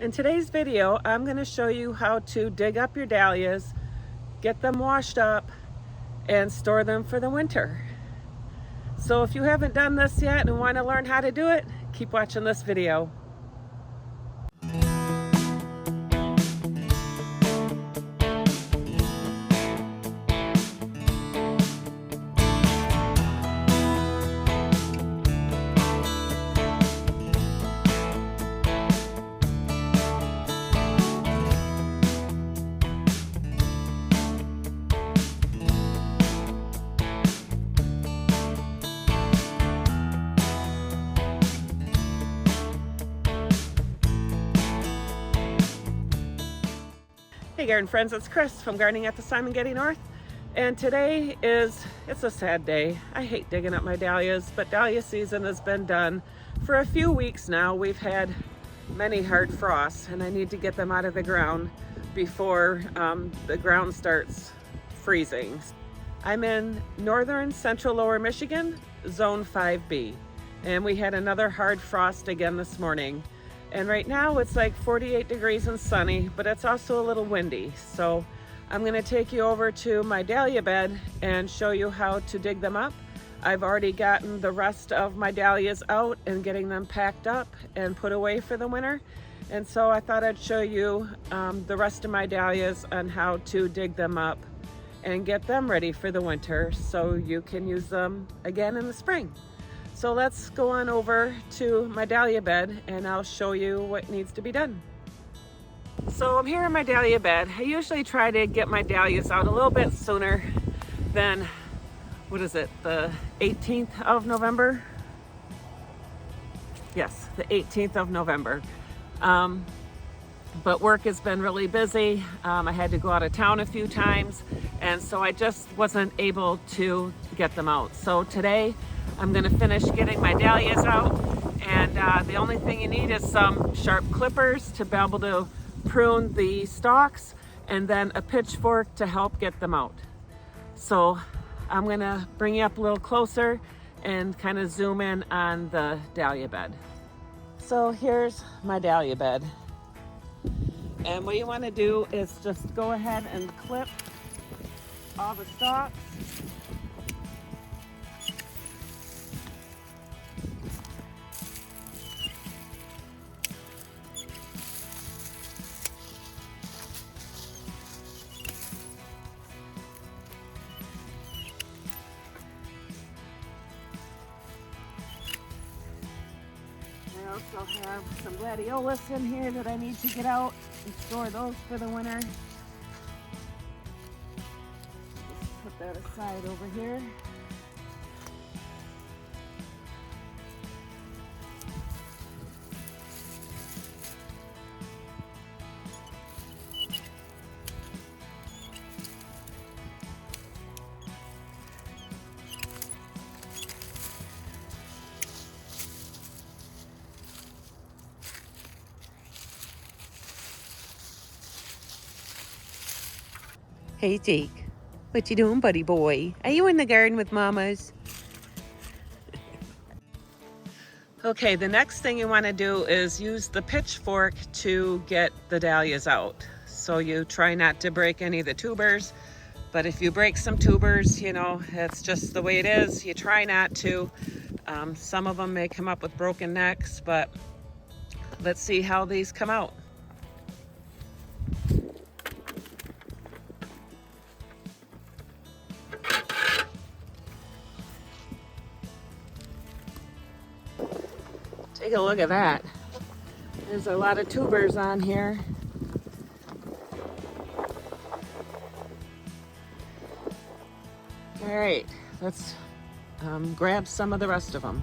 In today's video, I'm going to show you how to dig up your dahlias, get them washed up, and store them for the winter. So if you haven't done this yet and want to learn how to do it, keep watching this video. Hey garden friends, it's Chris from Gardening at the Simongetti North, and today it's a sad day. I hate digging up my dahlias, but dahlia season has been done for a few weeks now. We've had many hard frosts and I need to get them out of the ground before the ground starts freezing. I'm in northern central lower Michigan, zone 5B, and we had another hard frost again this morning. And right now it's like 48 degrees and sunny, but it's also a little windy. So I'm going to take you over to my dahlia bed and show you how to dig them up. I've already gotten the rest of my dahlias out and getting them packed up and put away for the winter. And so I thought I'd show you the rest of my dahlias on how to dig them up and get them ready for the winter so you can use them again in the spring. So let's go on over to my dahlia bed and I'll show you what needs to be done. So I'm here in my dahlia bed. I usually try to get my dahlias out a little bit sooner than, what is it, the 18th of November? Yes, the 18th of November. But work has been really busy. I had to go out of town a few times, and so I just wasn't able to get them out. So today, I'm gonna finish getting my dahlias out, and the only thing you need is some sharp clippers to be able to prune the stalks, and then a pitchfork to help get them out. So I'm gonna bring you up a little closer and kind of zoom in on the dahlia bed. So here's my dahlia bed. And what you wanna do is just go ahead and clip all the stalks. I also have some Gladiolus in here that I need to get out and store those for the winter. Just put that aside over here. Hey Jake, what you doing, buddy boy? Are you in the garden with mamas? Okay, the next thing you want to do is use the pitchfork to get the dahlias out. So you try not to break any of the tubers, but if you break some tubers, you know, it's just the way it is. You try not to. Some of them may come up with broken necks, but let's see how these come out. Take a look at that. There's a lot of tubers on here. All right, let's grab some of the rest of them.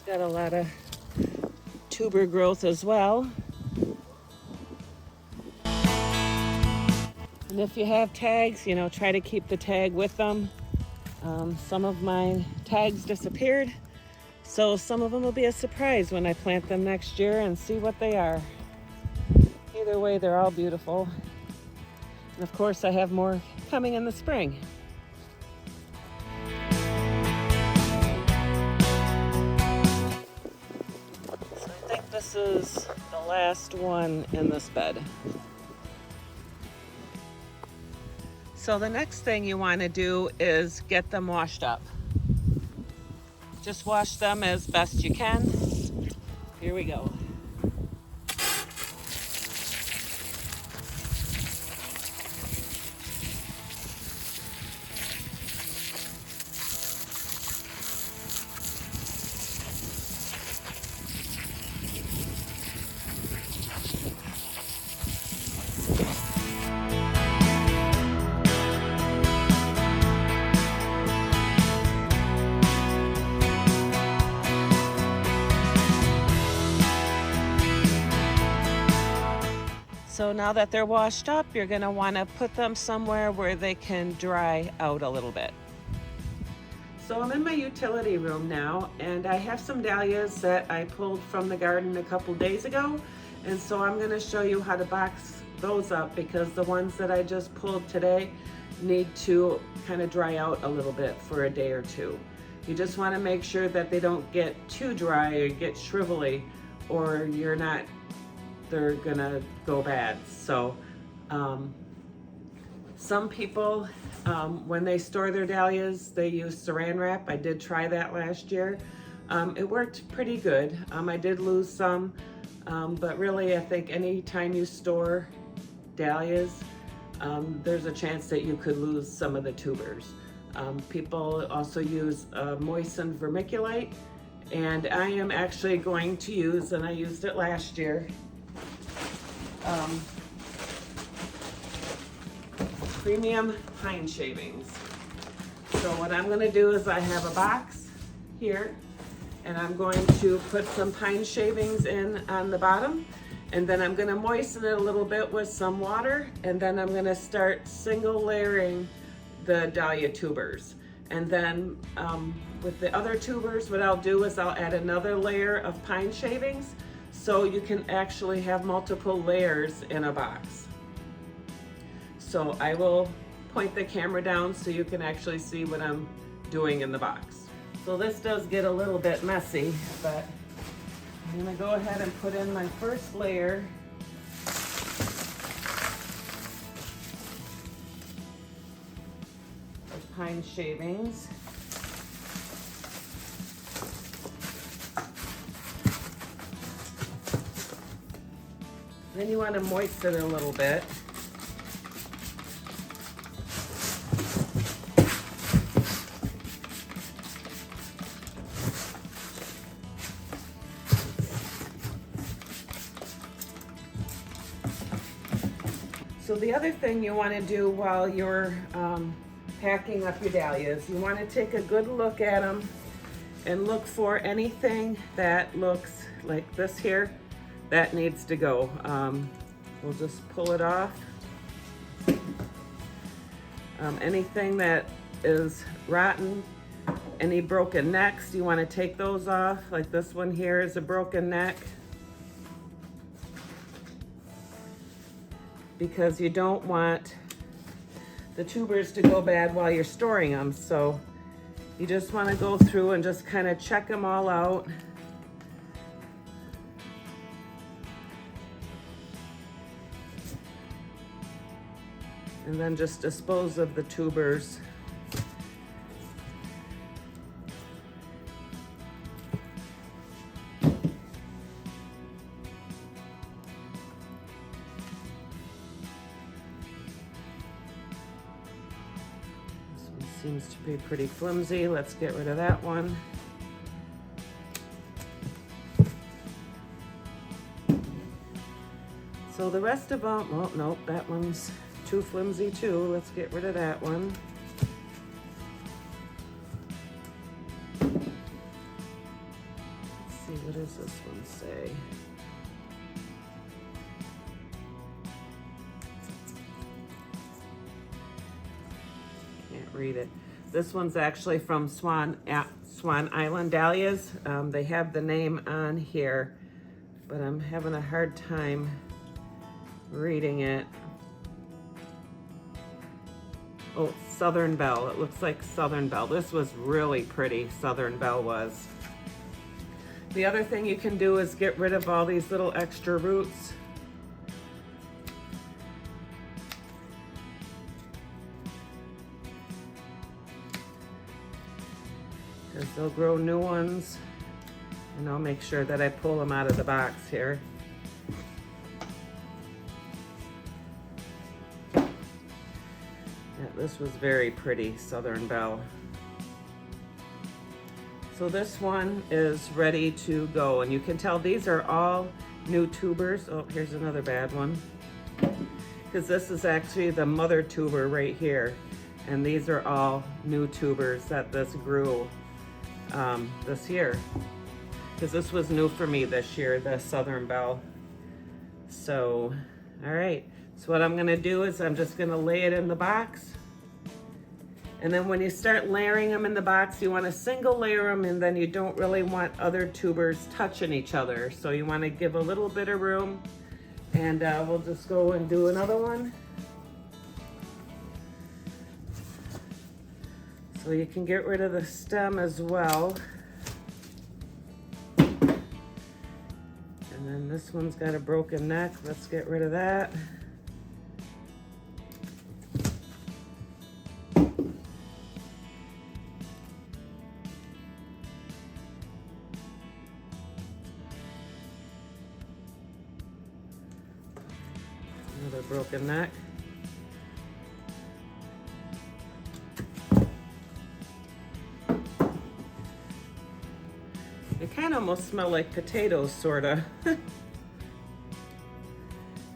Got a lot of tuber growth as well. And if you have tags, you know, try to keep the tag with them. Some of my tags disappeared, so some of them will be a surprise when I plant them next year and see what they are. Either way, they're all beautiful. And of course, I have more coming in the spring. So I think this is the last one in this bed. So the next thing you want to do is get them washed up. Just wash them as best you can. Here we go. So now that they're washed up, you're going to want to put them somewhere where they can dry out a little bit. So I'm in my utility room now, and I have some dahlias that I pulled from the garden a couple days ago, and so I'm going to show you how to box those up, because the ones that I just pulled today need to kind of dry out a little bit for a day or two. You just want to make sure that they don't get too dry or get shrivelly, or they're gonna go bad. So some people, when they store their dahlias, they use saran wrap. I did try that last year. It worked pretty good. I did lose some, but really I think any time you store dahlias, there's a chance that you could lose some of the tubers. People also use moistened vermiculite, and I am actually going to use, and I used it last year, premium pine shavings. So what I'm going to do is I have a box here, and I'm going to put some pine shavings in on the bottom, and then I'm going to moisten it a little bit with some water, and then I'm going to start single layering the dahlia tubers. And then with the other tubers, what I'll do is I'll add another layer of pine shavings, so you can actually have multiple layers in a box. So I will point the camera down so you can actually see what I'm doing in the box. So this does get a little bit messy, but I'm gonna go ahead and put in my first layer. Of pine shavings. Then you want to moisten it a little bit. So the other thing you want to do while you're packing up your dahlias, you want to take a good look at them and look for anything that looks like this here that needs to go. We'll just pull it off. Anything that is rotten, any broken necks, you want to take those off. Like this one here is a broken neck, because you don't want the tubers to go bad while you're storing them. So you just want to go through and just kind of check them all out. And then just dispose of the tubers. This one seems to be pretty flimsy. Let's get rid of that one. So the rest of them, well, nope, that one's too flimsy too. Let's get rid of that one. Let's see, what does this one say? read it. This one's actually from Swan Island Dahlias. They have the name on here, but I'm having a hard time reading it. Oh, Southern Belle. It looks like Southern Belle. This was really pretty, Southern Belle was. The other thing you can do is get rid of all these little extra roots. Because they'll grow new ones. And I'll make sure that I pull them out of the box here. This was very pretty, Southern Belle. So this one is ready to go, and you can tell these are all new tubers. Oh, here's another bad one. Because this is actually the mother tuber right here, and these are all new tubers that this grew this year. Because this was new for me this year, the Southern Belle. So, all right. So what I'm gonna do is I'm just gonna lay it in the box. And then when you start layering them in the box, you want to single layer them, and then you don't really want other tubers touching each other. So you want to give a little bit of room, and we'll just go and do another one. So you can get rid of the stem as well. And then this one's got a broken neck. Let's get rid of that. Another broken neck. They kind of almost smell like potatoes, sorta. All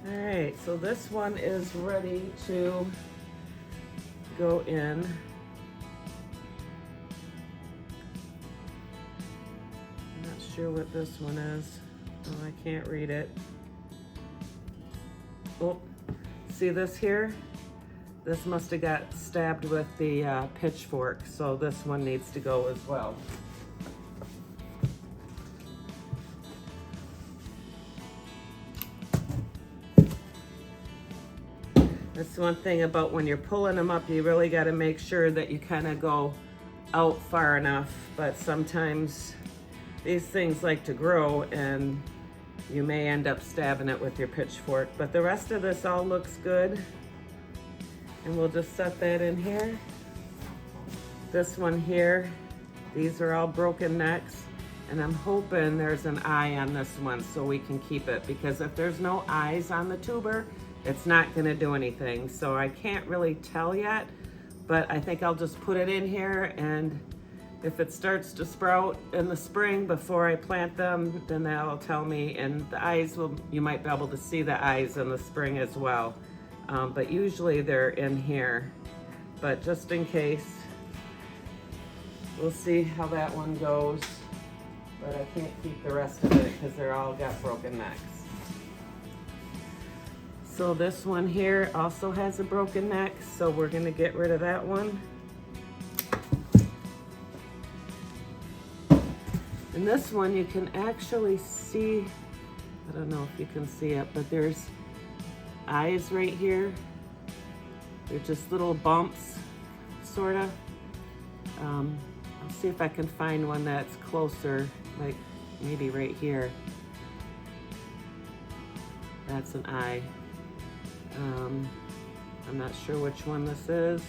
right, so this one is ready to go in. I'm not sure what this one is. Oh, I can't read it. Oh, see this here? This must have got stabbed with the pitchfork, so this one needs to go as well. That's one thing about when you're pulling them up, you really got to make sure that you kind of go out far enough, but sometimes these things like to grow and you may end up stabbing it with your pitchfork, but the rest of this all looks good. And we'll just set that in here. This one here, these are all broken necks, and I'm hoping there's an eye on this one so we can keep it, because if there's no eyes on the tuber, it's not gonna do anything. So I can't really tell yet, but I think I'll just put it in here, and if it starts to sprout in the spring before I plant them, then that'll tell me, and the eyes you might be able to see the eyes in the spring as well. But usually they're in here, but just in case, we'll see how that one goes. But I can't keep the rest of it because they're all got broken necks. So this one here also has a broken neck, so we're gonna get rid of that one. And this one you can actually see, I don't know if you can see it, but there's eyes right here. They're just little bumps, sorta. I'll see if I can find one that's closer, like maybe right here. That's an eye. I'm not sure which one this is.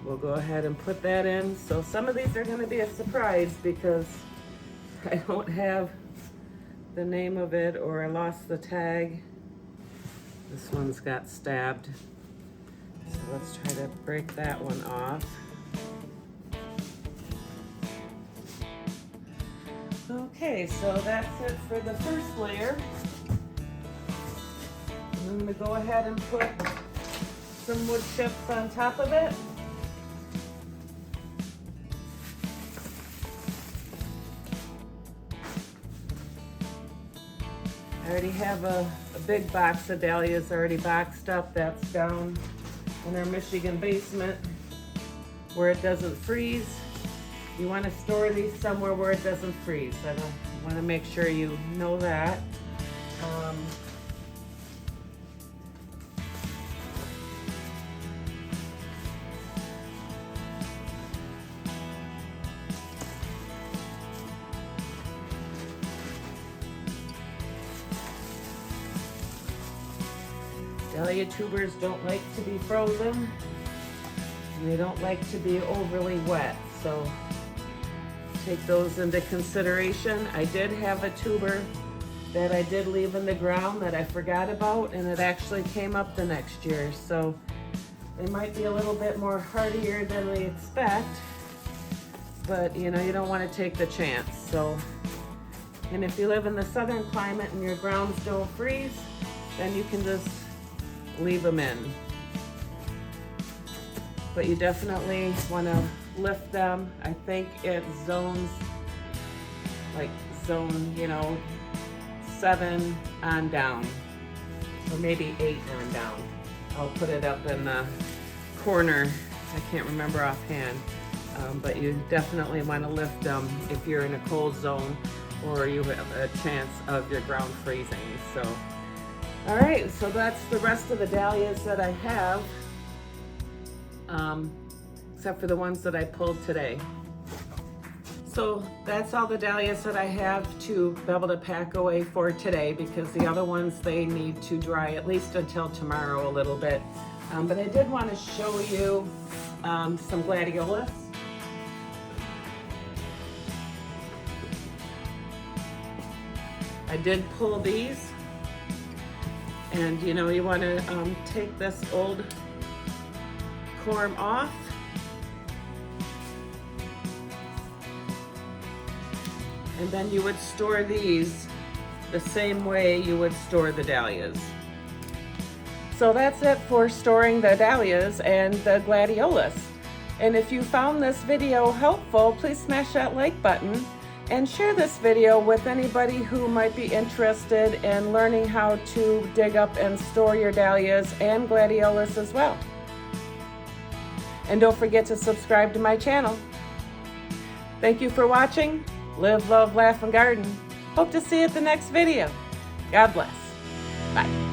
We'll go ahead and put that in. So some of these are going to be a surprise because I don't have the name of it, or I lost the tag. This one's got stabbed. So let's try to break that one off. Okay, so that's it for the first layer. I'm going to go ahead and put some wood chips on top of it. I already have a big box of dahlias already boxed up. That's down in our Michigan basement where it doesn't freeze. You want to store these somewhere where it doesn't freeze. I want to make sure you know that. Dahlia tubers don't like to be frozen, and they don't like to be overly wet, so take those into consideration. I did have a tuber that I did leave in the ground that I forgot about, and it actually came up the next year, so they might be a little bit more hardier than we expect, but you know, you don't want to take the chance. So, and if you live in the southern climate and your grounds don't freeze, then you can just leave them in. But you definitely want to lift them. I think it zones, like zone, you know, 7 on down, or maybe 8 on down. I'll put it up in the corner. I can't remember offhand, but you definitely want to lift them if you're in a cold zone or you have a chance of your ground freezing. So, all right, so that's the rest of the dahlias that I have, except for the ones that I pulled today. So that's all the dahlias that I have to be able to pack away for today, because the other ones, they need to dry at least until tomorrow a little bit. But I did want to show you some gladiolus. I did pull these. And you know, you want to take this old corm off. And then you would store these the same way you would store the dahlias. So that's it for storing the dahlias and the gladiolus. And if you found this video helpful, please smash that like button and share this video with anybody who might be interested in learning how to dig up and store your dahlias and gladiolus as well. And don't forget to subscribe to my channel. Thank you for watching. Live, love, laugh, and garden. Hope to see you at the next video. God bless. Bye.